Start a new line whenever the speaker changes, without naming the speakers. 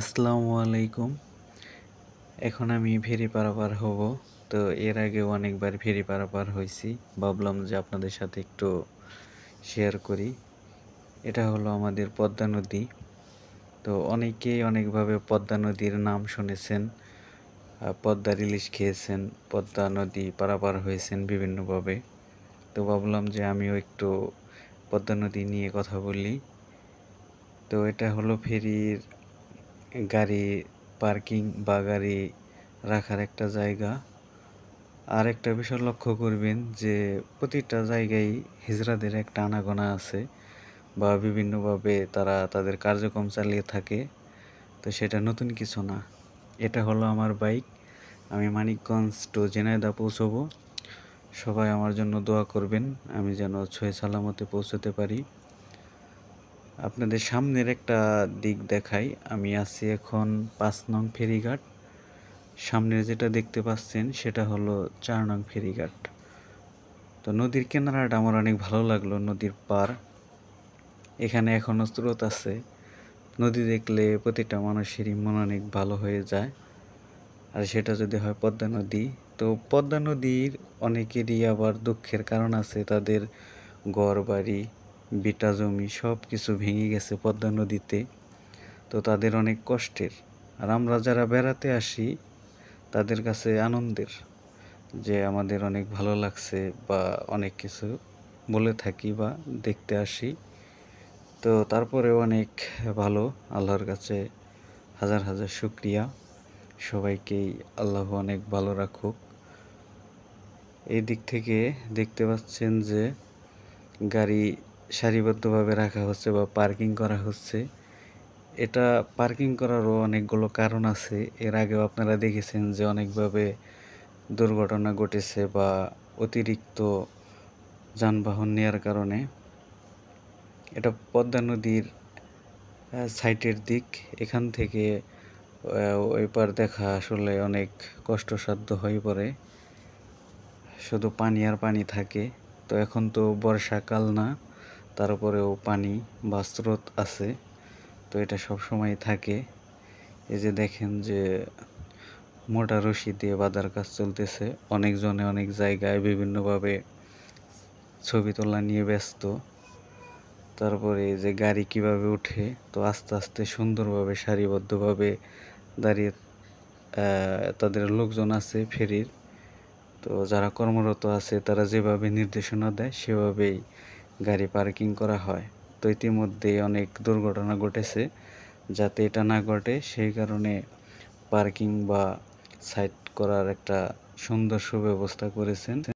আসসালামু আলাইকুম। এখন আমি ফেরি পারাপার হব। তো এর আগেও অনেকবার ফেরি পারাপার হইছি। ভাবলাম যে আপনাদের সাথে একটু শেয়ার করি। এটা হলো আমাদের পদ্মা নদী। তো অনেকেই অনেকভাবে পদ্মা নদীর নাম শুনেছেন, পদ্মার ইলিশ খেয়েছেন, পদ্মা নদী পারাপার হয়েছেন বিভিন্নভাবে। তো ভাবলাম যে আমিও একটু পদ্মা নদী নিয়ে কথা বলি। তো এটা হলো ফেরির গাড়ি পার্কিং বা গাড়ি রাখার একটা জায়গা। আর একটা বিষয় লক্ষ্য করবেন যে প্রতিটা জায়গায় হিজড়াদের একটা আনাগোনা আছে বা বিভিন্নভাবে তারা তাদের কার্যক্রম চালিয়ে থাকে। তো সেটা নতুন কিছু না। এটা হলো আমার বাইক। আমি মানিকগঞ্জ টু ঝিনাইদহ পৌঁছবো। সবাই আমার জন্য দোয়া করবেন, আমি যেন সহি সালামতে পৌঁছতে পারি। আপনাদের সামনের একটা দিক দেখাই। আমি আছি এখন ৫ নং ফেরিঘাট। সামনে যেটা দেখতে পাচ্ছেন সেটা হলো ৪ নং ফেরিঘাট। তো নদীর কিনারাটা আমার অনেক ভালো লাগলো। নদীর পার, এখানে এখনো স্রোত আছে। নদী দেখলে প্রতিটা মানুষেরই মন অনেক ভালো হয়ে যায়। আর সেটা যদি হয় পদ্মা নদী। তো পদ্মা নদীর অনেকেরই আবার দুঃখের কারণ আছে। তাদের ঘর বাড়ি ভিটা জমি সব কিছু ভেঙে গেছে পদ্মা নদীতে। তো তাদের অনেক কষ্টের। আর আমরা যারা বেড়াতে আসি তাদের কাছে আনন্দের, যে আমাদের অনেক ভালো লাগছে বা অনেক কিছু বলে থাকি বা দেখতে আসি। তো তারপরেও অনেক ভালো, আল্লাহর কাছে হাজার হাজার শুকরিয়া। সবাইকেই আল্লাহ অনেক ভালো রাখুক। এই দিক থেকে দেখতে পাচ্ছেন যে গাড়ি সারিবদ্ধভাবে রাখা হচ্ছে বা পার্কিং করা হচ্ছে। এটা পার্কিং করারও অনেকগুলো কারণ আছে। এর আগেও আপনারা দেখেছেন যে অনেকভাবে দুর্ঘটনা ঘটেছে বা অতিরিক্ত যানবাহন নেওয়ার কারণে। এটা পদ্মা নদীর সাইটের দিক। এখান থেকে ওই পার দেখা আসলে অনেক কষ্টসাধ্য হয়ে পড়ে। শুধু পানি আর পানি থাকে। তো এখন তো বর্ষাকাল না, তারপরেও পানি বা স্রোত আছে। তো এটা সব সময় থাকে। এই যে দেখেন যে মোটা রশি দিয়ে বাঁধার কাজ চলতেছে। অনেকজনে অনেক জায়গায় বিভিন্নভাবে ছবি তোলা নিয়ে ব্যস্ত। তারপরে এই যে গাড়ি কিভাবে উঠে, তো আস্তে আস্তে সুন্দরভাবে সারিবদ্ধভাবে দাঁড়িয়ে তাদের লোকজন আছে ফেরির। তো যারা কর্মরত আছে তারা যেভাবে নির্দেশনা দেয় সেভাবেই গাড়ি পার্কিং করা হয়। তো ইতিমধ্যে অনেক দুর্ঘটনা ঘটেছে। যাতে এটা না ঘটে সেই কারণে পার্কিং বা সাইড করার একটা সুন্দর সুব্যবস্থা করেছেন।